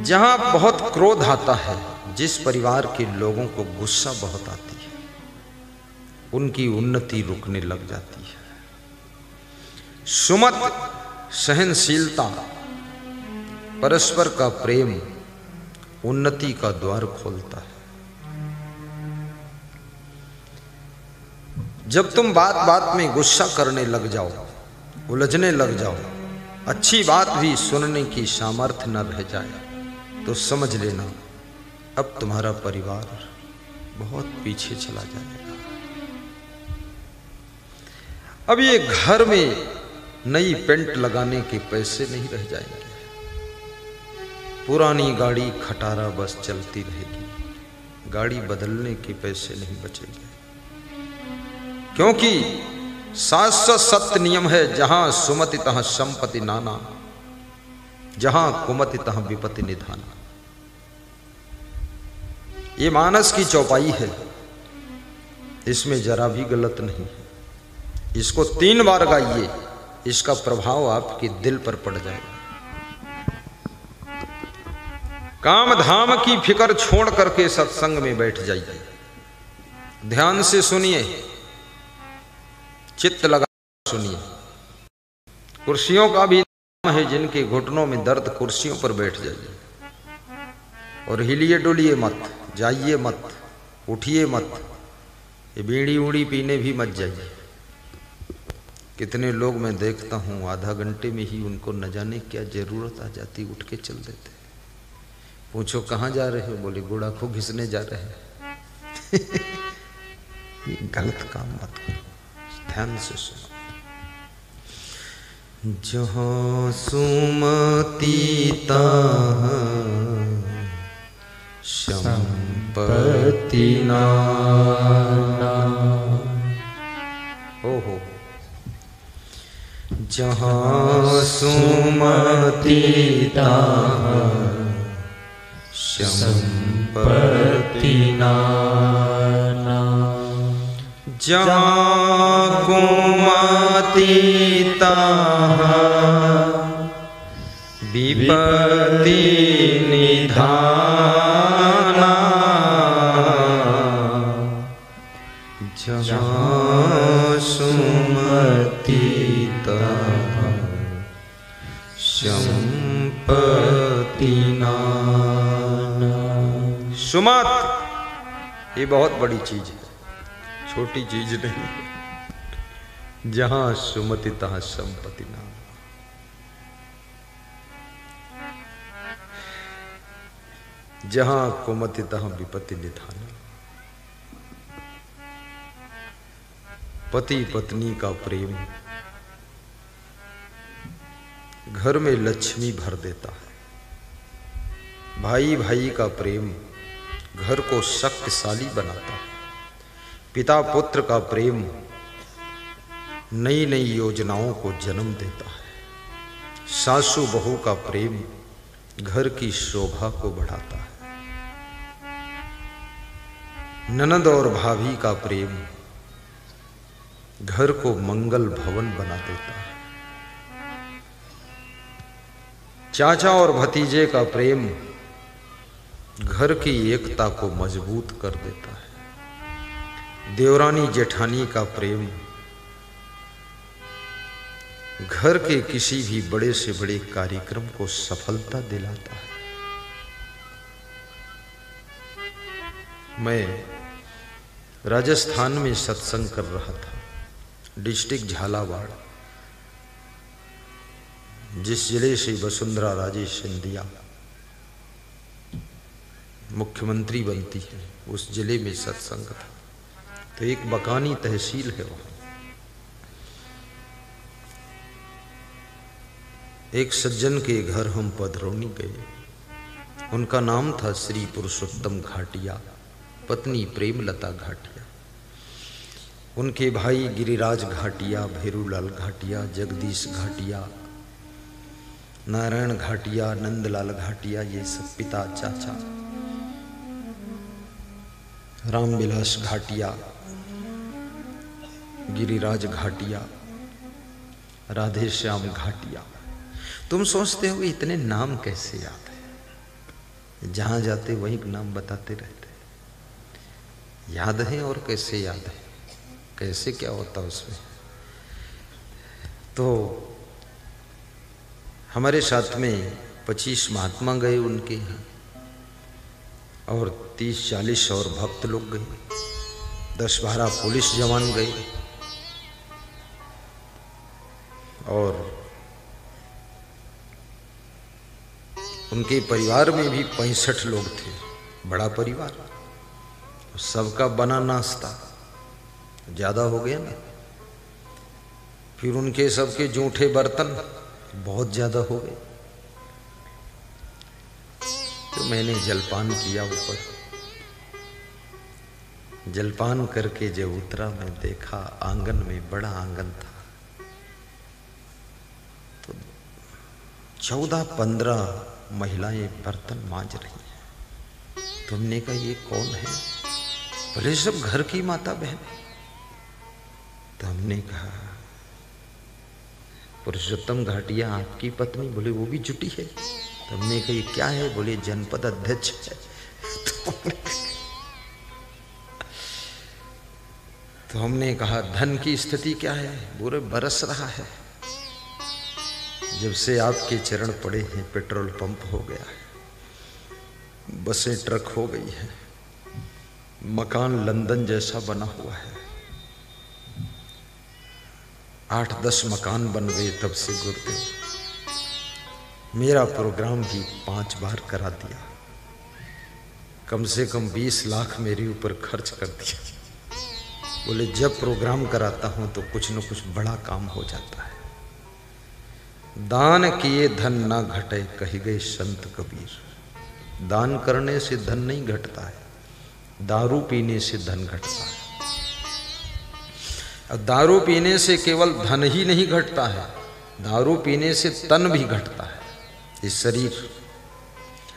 जहां बहुत क्रोध आता है, जिस परिवार के लोगों को गुस्सा बहुत आती है, उनकी उन्नति रुकने लग जाती है। सुमत, सहनशीलता, परस्पर का प्रेम उन्नति का द्वार खोलता है। जब तुम बात बात में गुस्सा करने लग जाओ, उलझने लग जाओ, अच्छी बात भी सुनने की सामर्थ्य न रह जाए, तो समझ लेना अब तुम्हारा परिवार बहुत पीछे चला जाएगा। अब ये घर में नई पेंट लगाने के पैसे नहीं रह जाएंगे, पुरानी गाड़ी खटारा बस चलती रहेगी, गाड़ी बदलने के पैसे नहीं बचेंगे। क्योंकि शाश्वत सत्य नियम है, जहां सुमति तहां संपत्ति नाना, जहां कुमति तहां विपत्ति निधाना। ये मानस की चौपाई है, इसमें जरा भी गलत नहीं है। इसको 3 बार गाइए, इसका प्रभाव आपके दिल पर पड़ जाएगा। काम धाम की फिक्र छोड़ करके सत्संग में बैठ जाइए, ध्यान से सुनिए, चित्त लगा सुनिए। कुर्सियों का भी नाम है, जिनके घुटनों में दर्द, कुर्सियों पर बैठ जाइए और हिलिए डुलिए मत, जाइए मत, उठिए मत, ये बीड़ी उड़ी पीने भी मत जाइए। कितने लोग मैं देखता हूँ आधा घंटे में ही उनको न जाने क्या जरूरत आ जाती, उठ के चल देते। पूछो कहाँ जा रहे हो, बोले गुड़ाखू घिसने जा रहे हैं। ये गलत काम मत करो, ध्यान से सुनो। जहाँ सुमति तहाँ संपत्ति नाना। हो जहाँ सुमति तहाँ संपत्ति नाना, जहाँ कुमति तहाँ विपत्ति निधाना, जहाँ सुमति तहाँ संपत्ति नाना। सुमत ये बहुत बड़ी चीज है, छोटी चीज नहीं। जहां सुमति तहां संपत्ति नाम। जहां कुमति तहां विपत्ति निधाना। पति पत्नी का प्रेम घर में लक्ष्मी भर देता है। भाई भाई का प्रेम घर को शक्तिशाली बनाता है। पिता पुत्र का प्रेम नई नई योजनाओं को जन्म देता है। सासू बहू का प्रेम घर की शोभा को बढ़ाता है। ननद और भाभी का प्रेम घर को मंगल भवन बना देता है। चाचा और भतीजे का प्रेम घर की एकता को मजबूत कर देता है। देवरानी जेठानी का प्रेम घर के किसी भी बड़े से बड़े कार्यक्रम को सफलता दिलाता है। मैं राजस्थान में सत्संग कर रहा था, डिस्ट्रिक्ट झालावाड़, जिस जिले से वसुंधरा राजे सिंधिया मुख्यमंत्री बनती है, उस जिले में सत्संग था। तो एक बकानी तहसील है वहां। एक सज्जन के घर हम पधरौनी गए। उनका नाम था श्री पुरुषोत्तम घाटिया, पत्नी प्रेमलता घाटिया। उनके भाई गिरिराज घाटिया, भैरूलाल घाटिया, जगदीश घाटिया, नारायण घाटिया, नंदलाल घाटिया, ये सब पिता चाचा। रामविलास घाटिया, गिरिराज घाटिया, राधे श्याम घाटिया। तुम सोचते हो इतने नाम कैसे याद है? जहाँ जाते वही नाम बताते रहते। याद है, और कैसे याद है, कैसे क्या होता उसमें। तो हमारे साथ में 25 महात्मा गए उनके यहाँ, और 30-40 और भक्त लोग गए, 10-12 पुलिस जवान गए, और उनके परिवार में भी 65 लोग थे, बड़ा परिवार। सबका बना नाश्ता ज़्यादा हो गया ना, फिर उनके सबके जूठे बर्तन बहुत ज़्यादा हो गए। तो मैंने जलपान किया ऊपर। जलपान करके जब उतरा, मैं देखा आंगन में, बड़ा आंगन था, तो 14-15 महिलाएं बर्तन मांज रही हैं। तुमने कहा ये कौन है? बोले सब घर की माता बहन। तो हमने कहा पुरुषोत्तम घाटिया आपकी पत्नी? बोले वो भी जुटी है। तो हमने कहा ये क्या है? बोले जनपद अध्यक्ष है। तो हमने कहा धन की स्थिति क्या है? बोले बरस रहा है, जब से आपके चरण पड़े हैं पेट्रोल पंप हो गया है, बसें ट्रक हो गई है, मकान लंदन जैसा बना हुआ है, 8-10 मकान बन गए तब से गुरुदेव। मेरा प्रोग्राम भी 5 बार करा दिया, कम से कम 20 लाख मेरे ऊपर खर्च कर दिया। बोले जब प्रोग्राम कराता हूं तो कुछ न कुछ बड़ा काम हो जाता है। दान किए धन ना घटे, कही गए संत कबीर। दान करने से धन नहीं घटता है, दारू पीने से धन घटता है। और दारू पीने से केवल धन ही नहीं घटता है, दारू पीने से तन भी घटता है, ये शरीर।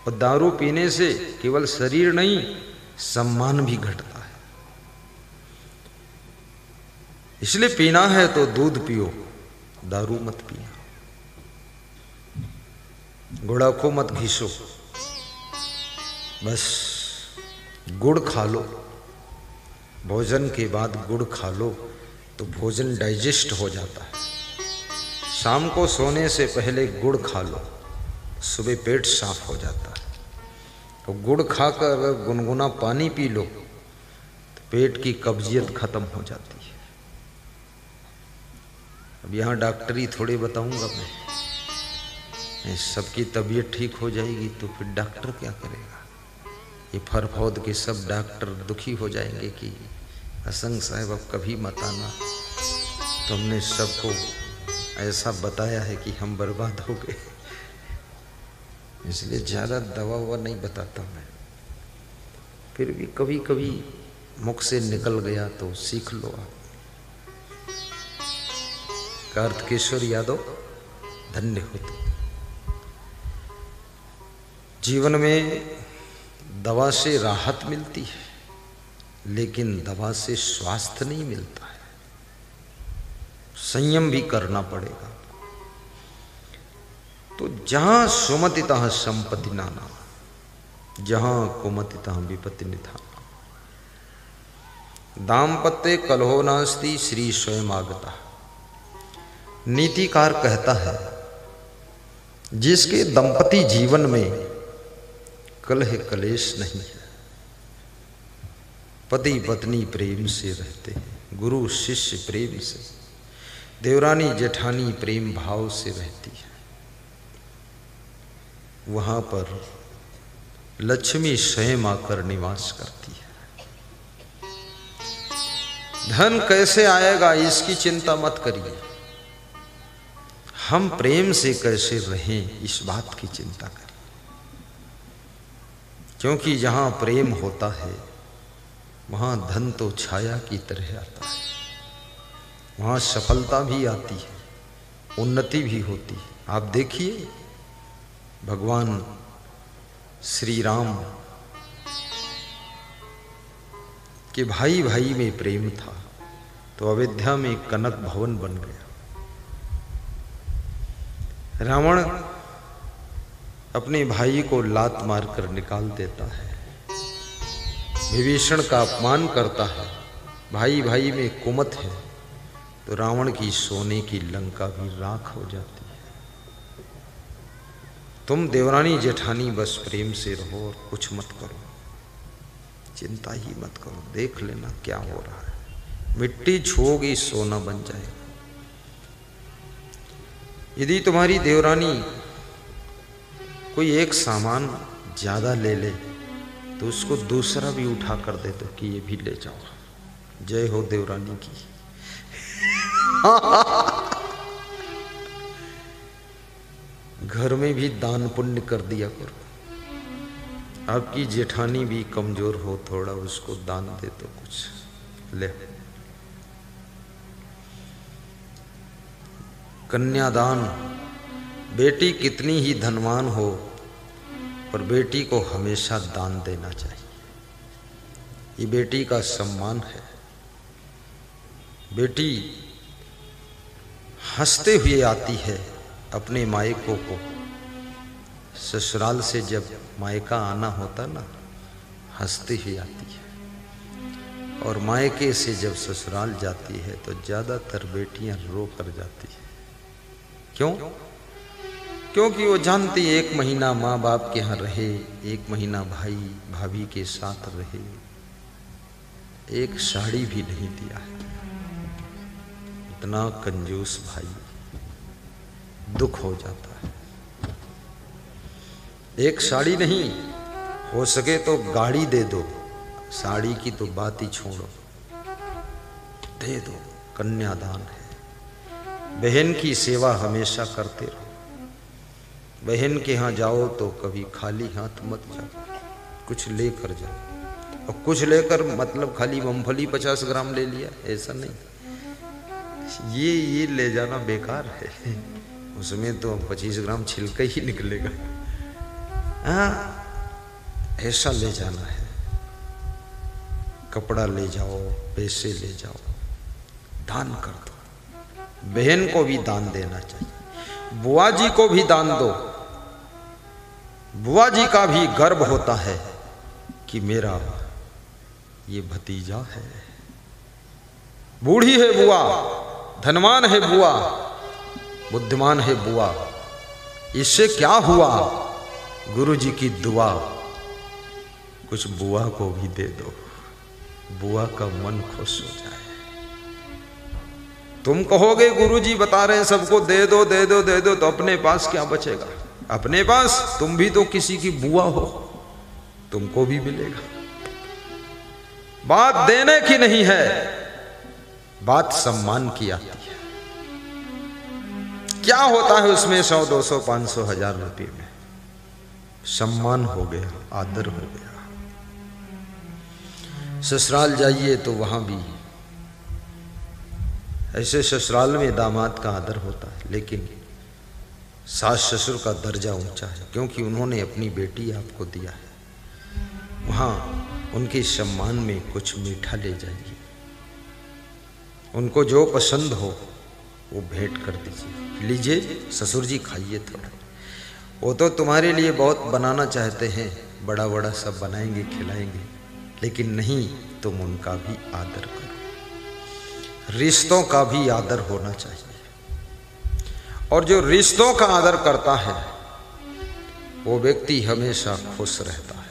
और दारू पीने से केवल शरीर नहीं, सम्मान भी घटता है। इसलिए पीना है तो दूध पियो, दारू मत पिया, गुड़ा को मत घिसो, बस गुड़ खा लो। भोजन के बाद गुड़ खा लो तो भोजन डाइजेस्ट हो जाता है। शाम को सोने से पहले गुड़ खा लो, सुबह पेट साफ हो जाता है। और गुड़ खाकर अगर गुनगुना पानी पी लो तो पेट की कब्जियत खत्म हो जाती है। अब यहाँ डॉक्टरी थोड़े बताऊंगा मैं, सबकी तबीयत ठीक हो जाएगी तो फिर डॉक्टर क्या करेगा? ये फरफौद के सब डॉक्टर दुखी हो जाएंगे कि असंग साहब अब कभी मत आना, तो हमने सबको ऐसा बताया है कि हम बर्बाद हो गए। इसलिए ज़्यादा दवा ववा नहीं बताता मैं, फिर भी कभी कभी मुख से निकल गया तो सीख लो आप। कार्तिकेश्वर यादव धन्य हो तुम। जीवन में दवा से राहत मिलती है, लेकिन दवा से स्वास्थ्य नहीं मिलता है। संयम भी करना पड़ेगा। तो जहां सुमतितः संपत्ति नाना, जहां कुमतितः विपत्ति निधाना। दाम्पत्य कलहो नास्ति श्री स्वयं आगता। नीतिकार कहता है जिसके दंपति जीवन में कलह कलेश नहीं है, पति पत्नी प्रेम से रहते हैं, गुरु शिष्य प्रेम से, देवरानी जेठानी प्रेम भाव से रहती है, वहां पर लक्ष्मी स्वयं आकर निवास करती है। धन कैसे आएगा इसकी चिंता मत करिए, हम प्रेम से कैसे रहें इस बात की चिंता करें। क्योंकि जहां प्रेम होता है वहां धन तो छाया की तरह आता है, वहां सफलता भी आती है, उन्नति भी होती है। आप देखिए भगवान श्री राम के भाई भाई में प्रेम था तो अयोध्या में कनक भवन बन गया। रावण अपने भाई को लात मारकर निकाल देता है, विभीषण का अपमान करता है, भाई भाई में कुमत है, तो रावण की सोने की लंका भी राख हो जाती है। तुम देवरानी जेठानी बस प्रेम से रहो और कुछ मत करो, चिंता ही मत करो, देख लेना क्या हो रहा है। मिट्टी छूओगी सोना बन जाएगा। यदि तुम्हारी देवरानी कोई एक सामान ज्यादा ले ले तो उसको दूसरा भी उठा कर दे दो कि ये भी ले जाओ। जय हो देवरानी की। घर में भी दान पुण्य कर दिया करो। आपकी जेठानी भी कमजोर हो, थोड़ा उसको दान दे दो, कुछ ले। कन्यादान, बेटी कितनी ही धनवान हो पर बेटी को हमेशा दान देना चाहिए। ये बेटी का सम्मान है। बेटी हंसते हुए आती है अपने मायकों को। ससुराल से जब मायका आना होता ना, हंसते हुए आती है, और मायके से जब ससुराल जाती है तो ज्यादातर बेटियां रो कर जाती है। क्यों? क्योंकि वो जानती है 1 महीना माँ बाप के यहाँ रहे, 1 महीना भाई भाभी के साथ रहे, एक साड़ी भी नहीं दिया है। इतना कंजूस भाई, दुख हो जाता है। एक साड़ी नहीं, हो सके तो गाड़ी दे दो, साड़ी की तो बात ही छोड़ो, दे दो। कन्यादान है। बहन की सेवा हमेशा करते रहो। बहन के यहाँ जाओ तो कभी खाली हाथ मत जाओ, कुछ लेकर जाओ। और कुछ लेकर मतलब खाली मूंगफली 50 ग्राम ले लिया, ऐसा नहीं। ये ले जाना बेकार है, उसमें तो 25 ग्राम छिलका ही निकलेगा। हाँ, ऐसा ले जाना है। कपड़ा ले जाओ, पैसे ले जाओ, दान कर दो। बहन को भी दान देना चाहिए। बुआ जी को भी दान दो। बुआ जी का भी गर्व होता है कि मेरा ये भतीजा है। बूढ़ी है बुआ, धनवान है बुआ, बुद्धिमान है बुआ, इससे क्या हुआ? गुरु जी की दुआ। कुछ बुआ को भी दे दो, बुआ का मन खुश हो जाए। तुम कहोगे गुरुजी बता रहे हैं सबको दे दो दे दो दे दो, तो अपने पास क्या बचेगा? अपने पास तुम भी तो किसी की बुआ हो, तुमको भी मिलेगा। बात देने की नहीं है, बात सम्मान की आती है। क्या होता है उसमें 100, 200, 500, 1000 रुपये में? सम्मान हो गया, आदर हो गया। ससुराल जाइए तो वहां भी ऐसे ससुराल में दामाद का आदर होता है, लेकिन सास ससुर का दर्जा ऊंचा है, क्योंकि उन्होंने अपनी बेटी आपको दिया है। वहाँ उनके सम्मान में कुछ मीठा ले जाइए, उनको जो पसंद हो वो भेंट कर दीजिए। लीजिए ससुर जी, खाइए थोड़ा। वो तो तुम्हारे लिए बहुत बनाना चाहते हैं, बड़ा बड़ा सब बनाएंगे खिलाएंगे, लेकिन नहीं, तुम उनका भी आदर करो। रिश्तों का भी आदर होना चाहिए, और जो रिश्तों का आदर करता है वो व्यक्ति हमेशा खुश रहता है।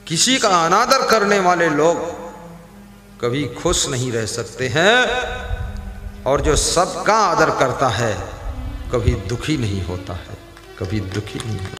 किसी का अनादर करने वाले लोग कभी खुश नहीं रह सकते हैं, और जो सबका आदर करता है कभी दुखी नहीं होता है, कभी दुखी नहीं होता।